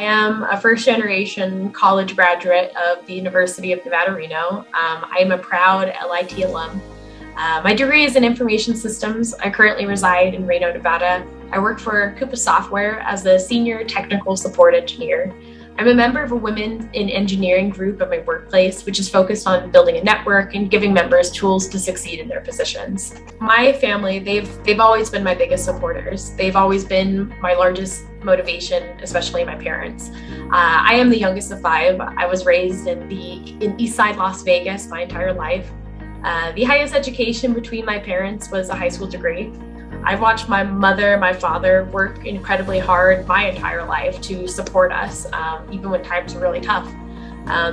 I am a first-generation college graduate of the University of Nevada, Reno. I am a proud LIT alum. My degree is in information systems. I currently reside in Reno, Nevada. I work for Coupa software as a senior technical support engineer. I'm a member of a Women in Engineering group at my workplace, which is focused on building a network and giving members tools to succeed in their positions. My family, they've always been my biggest supporters. They've always been my largest motivation, especially my parents. I am the youngest of 5. I was raised in Eastside Las Vegas my entire life. The highest education between my parents was a high school degree. I've watched my mother, my father work incredibly hard my entire life to support us, even when times were really tough.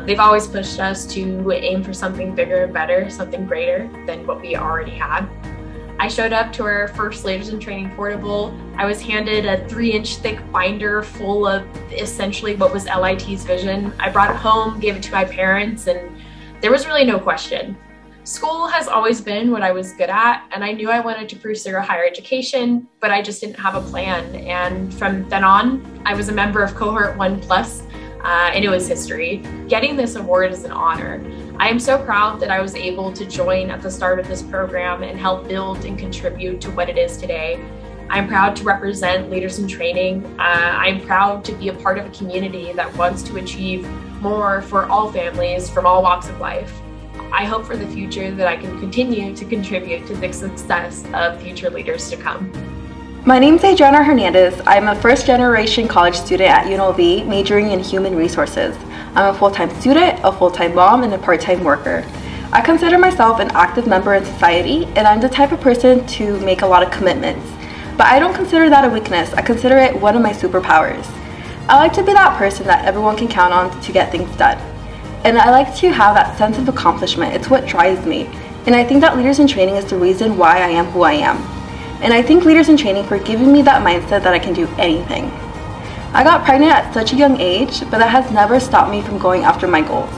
They've always pushed us to aim for something bigger and better, something greater than what we already had. I showed up to our first Leaders in Training portable. I was handed a 3-inch thick binder full of essentially what was LIT's vision. I brought it home, gave it to my parents, and there was really no question. School has always been what I was good at, and I knew I wanted to pursue a higher education, but I just didn't have a plan. And from then on, I was a member of Cohort 1+, and it was history. Getting this award is an honor. I am so proud that I was able to join at the start of this program and help build and contribute to what it is today. I'm proud to represent Leaders in Training. I'm proud to be a part of a community that wants to achieve more for all families from all walks of life. I hope for the future that I can continue to contribute to the success of future leaders to come. My name is Adrianna Hernandez. I'm a first-generation college student at UNLV, majoring in human resources. I'm a full-time student, a full-time mom, and a part-time worker. I consider myself an active member in society, and I'm the type of person to make a lot of commitments. But I don't consider that a weakness. I consider it one of my superpowers. I like to be that person that everyone can count on to get things done. And I like to have that sense of accomplishment. It's what drives me. And I think that Leaders in Training is the reason why I am who I am. And I thank Leaders in Training for giving me that mindset that I can do anything. I got pregnant at such a young age, but that has never stopped me from going after my goals.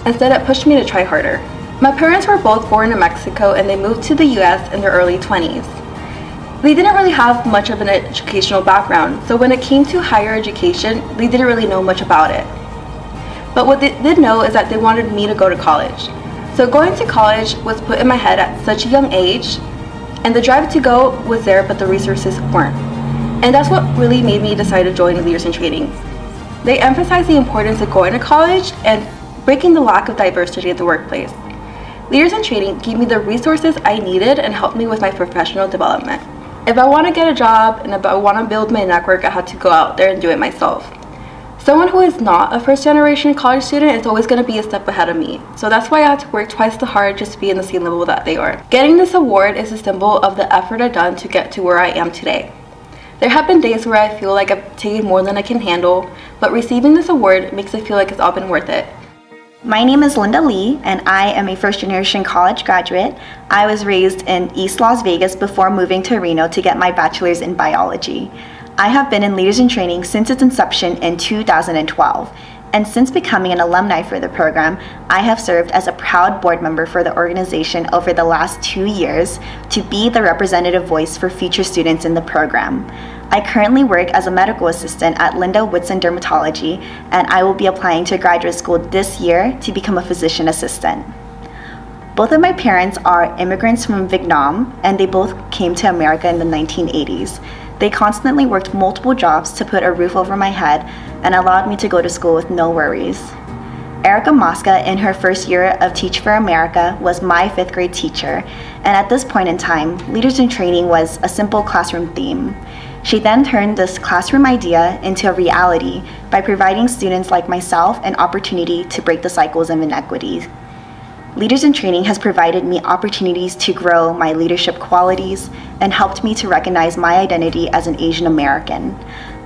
Instead, it pushed me to try harder. My parents were both born in Mexico, and they moved to the US in their early 20s. They didn't really have much of an educational background, so when it came to higher education, they didn't really know much about it. But what they did know is that they wanted me to go to college. So going to college was put in my head at such a young age, and the drive to go was there, but the resources weren't. And that's what really made me decide to join Leaders in Training. They emphasize the importance of going to college and breaking the lack of diversity at the workplace. Leaders in Training gave me the resources I needed and helped me with my professional development. If I want to get a job and if I want to build my network, I had to go out there and do it myself. Someone who is not a first-generation college student is always going to be a step ahead of me, so that's why I had to work twice as hard just to be in the same level that they are. Getting this award is a symbol of the effort I've done to get to where I am today. There have been days where I feel like I've taken more than I can handle, but receiving this award makes it feel like it's all been worth it. My name is Linda Lee, and I am a first-generation college graduate. I was raised in East Las Vegas before moving to Reno to get my bachelor's in biology. I have been in Leaders in Training since its inception in 2012, and since becoming an alumni for the program, I have served as a proud board member for the organization over the last 2 years to be the representative voice for future students in the program. I currently work as a medical assistant at Linda Woodson Dermatology, and I will be applying to graduate school this year to become a physician assistant. Both of my parents are immigrants from Vietnam, and they both came to America in the 1980s. They constantly worked multiple jobs to put a roof over my head and allowed me to go to school with no worries. Erica Mosca, in her first year of Teach for America, was my 5th grade teacher, and at this point in time, Leaders in Training was a simple classroom theme. She then turned this classroom idea into a reality by providing students like myself an opportunity to break the cycles of inequities. Leaders in Training has provided me opportunities to grow my leadership qualities and helped me to recognize my identity as an Asian American.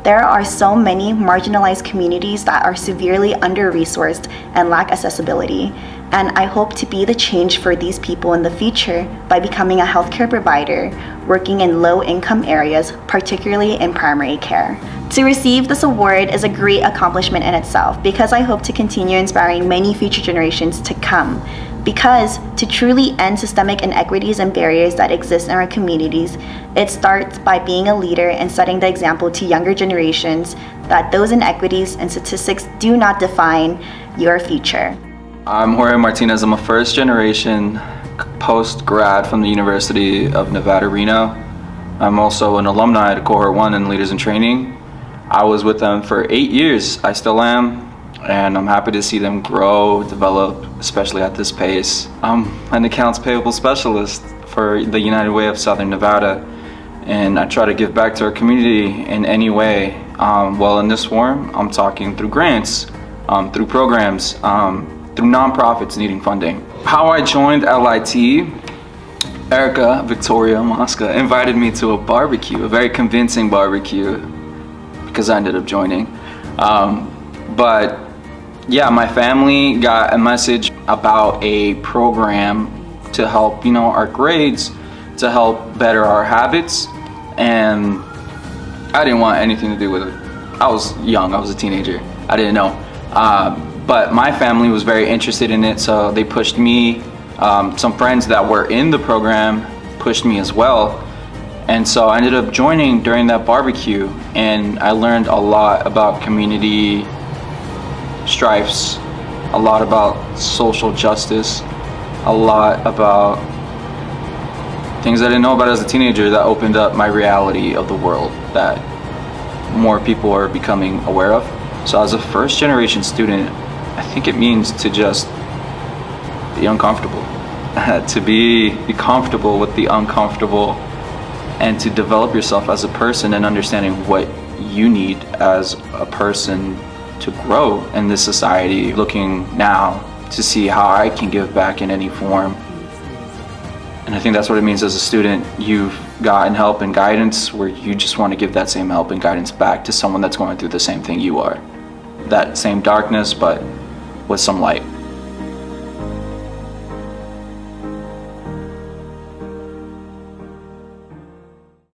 There are so many marginalized communities that are severely under-resourced and lack accessibility, and I hope to be the change for these people in the future by becoming a healthcare provider working in low-income areas, particularly in primary care. To receive this award is a great accomplishment in itself because I hope to continue inspiring many future generations to come. Because to truly end systemic inequities and barriers that exist in our communities, it starts by being a leader and setting the example to younger generations that those inequities and statistics do not define your future. I'm Jorge Martinez. I'm a first generation post-grad from the University of Nevada, Reno. I'm also an alumni at Cohort 1 in Leaders in Training. I was with them for 8 years. I still am. And I'm happy to see them grow, develop, especially at this pace. I'm an accounts payable specialist for the United Way of Southern Nevada, and I try to give back to our community in any way. Well, in this form, I'm talking through grants, through programs, through nonprofits needing funding. How I joined LIT, Erica Victoria Mosca invited me to a barbecue, a very convincing barbecue, because I ended up joining. But yeah, my family got a message about a program to help, our grades, to help better our habits, and I didn't want anything to do with it. I was young, I was a teenager, I didn't know. But my family was very interested in it, so they pushed me. Some friends that were in the program pushed me as well. And so I ended up joining during that barbecue, and I learned a lot about community strifes, a lot about social justice, a lot about things I didn't know about as a teenager that opened up my reality of the world that more people are becoming aware of. So as a first generation student, I think it means to just be uncomfortable, to be comfortable with the uncomfortable, and to develop yourself as a person and understanding what you need as a person to grow in this society, looking now to see how I can give back in any form. And I think that's what it means as a student. You've gotten help and guidance where you just want to give that same help and guidance back to someone that's going through the same thing you are. That same darkness, but with some light.